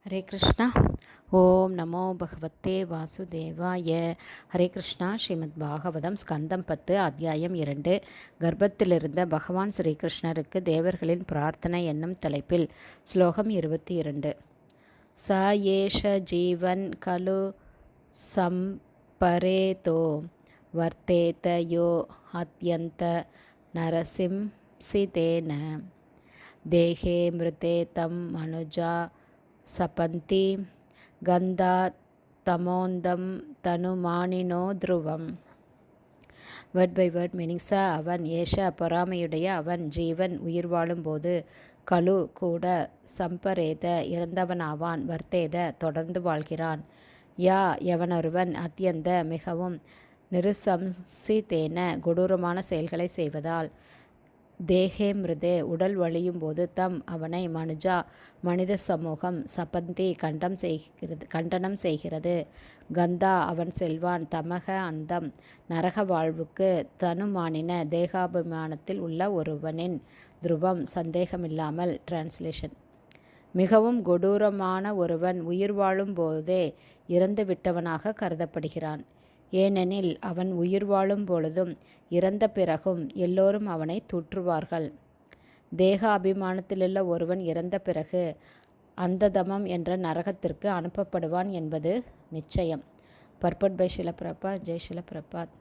ஹரே கிருஷ்ணா. ஓம் நமோ பகவத்தே வாசுதேவாய. ஹரே கிருஷ்ணா. ஸ்ரீமத் பாகவதம் ஸ்கந்தம் 10 அத்தியாயம் 2. கர்ப்பத்திலிருந்த பகவான் ஸ்ரீகிருஷ்ணருக்கு தேவர்களின் பிரார்த்தனை என்னும் தலைப்பில் ஸ்லோகம் 22. ச ஏஷ ஜீவன் கலு சம்பரேதோ வர்த்தேத யோ அத்யந்த நரசிம்சிதேன தேகே மிருதே தம் மனுஜா சபந்தி கந்தா தமோந்தம் தனுமானினோ த்ருவம். Word by word meaning. அவன் ஏஷ பொறாமையுடைய அவன் ஜீவன் உயிர் வாழும்போது கலு கூட சம்பரேத இறந்தவனாவான் வர்த்தேத தொடர்ந்து வாழ்கிறான் யா எவனொருவன் அத்தியந்த மிகவும் நிருசம்சிதேன கொடூரமான செயல்களை செய்வதால் தேகே மிருதே உடல் வழியும் போது தம் அவனை மனுஜா மனித சமூகம் சபந்தி கண்டனம் செய்கிறது கந்தா அவன் செல்வான் தமக அந்தம் நரக வாழ்வுக்கு தனுமானின தேகாபிமானத்தில் உள்ள ஒருவனின் துருவம் சந்தேகமில்லாமல். டிரான்ஸ்லேஷன். மிகவும் கொடூரமான ஒருவன் உயிர் வாழும் போதே இறந்து விட்டவனாக கருதப்படுகிறான். ஏனெனில் அவன் உயிர் வாழும் பொழுதும் இறந்த பிறகும் எல்லோரும் அவனை தூற்றுவார்கள். தேக அபிமானத்திலுள்ள ஒருவன் இறந்த பிறகு அந்ததமம் என்ற நரகத்திற்கு அனுப்பப்படுவான் என்பது நிச்சயம். பர்பட் பை ஷில பிரபாத். ஜெய் ஷில பிரபாத்.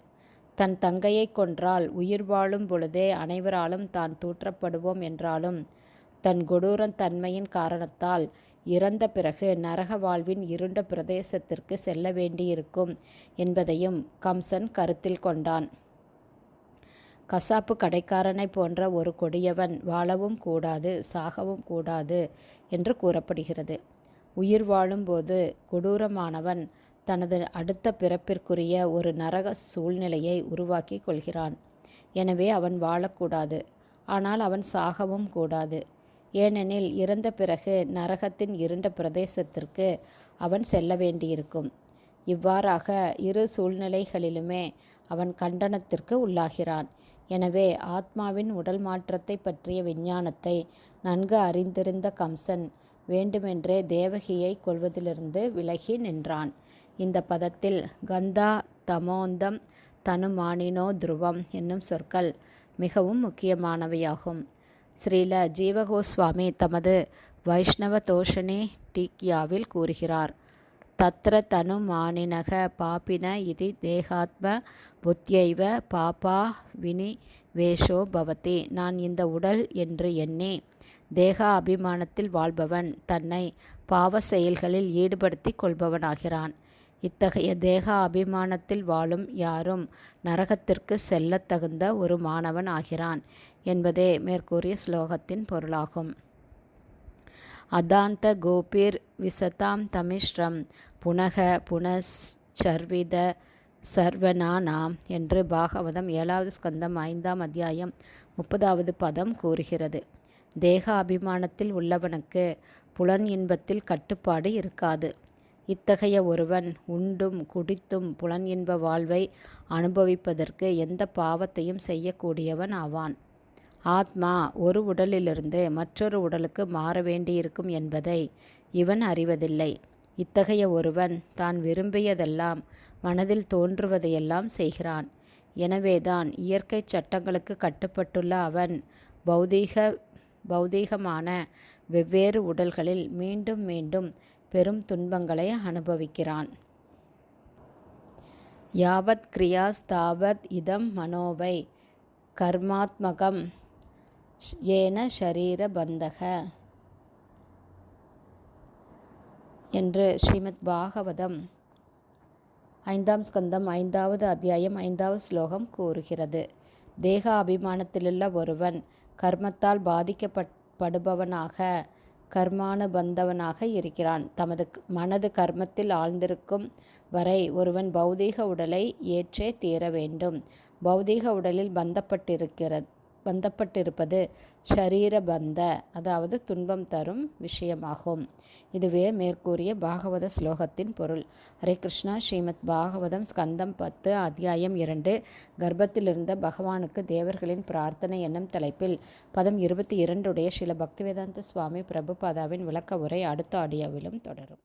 தன் தங்கையை கொன்றால் உயிர் வாழும் பொழுதே அனைவராலும் தான் தூற்றப்படுவோம் என்றாலும் தன் கொடூர தன்மையின் காரணத்தால் இறந்த பிறகு நரக வாழ்வின் இருண்ட பிரதேசத்திற்கு செல்ல வேண்டியிருக்கும் என்பதையும் கம்சன் கருத்தில் கொண்டான். கசாப்பு கடைக்காரனை போன்ற ஒரு கொடியவன் வாழவும் கூடாது சாகவும் கூடாது என்று கூறப்படுகிறது. உயிர் வாழும்போது கொடூரமானவன் தனது அடுத்த பிறப்பிற்குரிய ஒரு நரக சூழ்நிலையை உருவாக்கி கொள்கிறான். எனவே அவன் வாழக்கூடாது, ஆனால் அவன் சாகவும் கூடாது. ஏனெனில் இறந்த பிறகு நரகத்தின் இருண்ட பிரதேசத்திற்கு அவன் செல்ல வேண்டியிருக்கும். இவ்வாறாக இரு சூழ்நிலைகளிலுமே அவன் கண்டனத்திற்கு உள்ளாகிறான். எனவே ஆத்மாவின் உடல் மாற்றத்தை பற்றிய விஞ்ஞானத்தை நன்கு அறிந்திருந்த கம்சன் வேண்டுமென்றே தேவகியை கொல்வதிலிருந்து விலகி நின்றான். இந்த பதத்தில் கந்தா தமோந்தம் தனுமானினோ த்ருவம் என்னும் சொற்கள் மிகவும் முக்கியமானவையாகும். ஸ்ரீல ஜீவகோஸ்வாமி தமது வைஷ்ணவ தோஷனே டீக்யாவில் கூறுகிறார், தத்ர தனுமானினக பாபின இதி தேகாத்ம புத்தியைவ பாபா வினிவேஷோ பவதி. நான் இந்த உடல் என்று எண்ணி தேக அபிமானத்தில் வாழ்பவன் தன்னை பாவ செயல்களில் ஈடுபடுத்தி கொள்பவனாகிறான். இத்தகைய தேக அபிமானத்தில் வாழும் யாரும் நரகத்திற்கு செல்ல தகுந்த ஒரு மாணவன் ஆகிறான் என்பதே மேற்கூறிய ஸ்லோகத்தின் பொருளாகும். அதாந்த கோபிர் விசதாம் தமிஷ்ரம் புனக புனச்சர்வித சர்வனானாம் என்று பாகவதம் 7வது ஸ்கந்தம் 5ஆம் அத்தியாயம் 30வது பதம் கூறுகிறது. தேக அபிமானத்தில் உள்ளவனுக்கு புலன் இன்பத்தில் கட்டுப்பாடு இருக்காது. இத்தகைய ஒருவன் உண்டும் குடித்தும் புலன் இன்ப வாழ்வை அனுபவிப்பதற்கு எந்த பாவத்தையும் செய்யக்கூடியவன் ஆவான். ஆத்மா ஒரு உடலிலிருந்து மற்றொரு உடலுக்கு மாற வேண்டியிருக்கும் என்பதை இவன் அறிவதில்லை. இத்தகைய ஒருவன் தான் விரும்பியதெல்லாம் மனதில் தோன்றுவதையெல்லாம் செய்கிறான். எனவேதான் இயற்கை சட்டங்களுக்கு கட்டுப்பட்டுள்ள அவன் பௌதீகமான வெவ்வேறு உடல்களில் மீண்டும் மீண்டும் பெரும் துன்பங்களை அனுபவிக்கிறான். யாவத் கிரியாஸ் தாவத் இதம் மனோவை கர்மாத்மகம் ஏன ஷரீர பந்தக என்று ஸ்ரீமத் பாகவதம் 5ஆம் ஸ்கந்தம் 5வது அத்தியாயம் 5வது ஸ்லோகம் கூறுகிறது. தேக அபிமானத்திலுள்ள ஒருவன் கர்மத்தால் பாதிக்கப்படுபவனாக கர்மானுபந்தவனாக இருக்கிறான். தமது மனது கர்மத்தில் ஆழ்ந்திருக்கும் வரை ஒருவன் பௌதீக உடலை ஏற்றே தீர வேண்டும். பௌதீக உடலில் பந்தப்பட்டிருப்பது ஷரீரபந்த, அதாவது துன்பம் தரும் விஷயமாகும். இதுவே மேற்கூறிய பாகவத ஸ்லோகத்தின் பொருள். ஹரே கிருஷ்ணா. ஸ்ரீமத் பாகவதம் ஸ்கந்தம் 10 அத்தியாயம் 2 கர்ப்பத்திலிருந்த பகவானுக்கு தேவர்களின் பிரார்த்தனை என்னும் தலைப்பில் பதம் 22 உடைய ஸ்ரீல பக்திவேதாந்த சுவாமி பிரபுபாதாவின் விளக்க உரை அடுத்த ஆடியோவிலும் தொடரும்.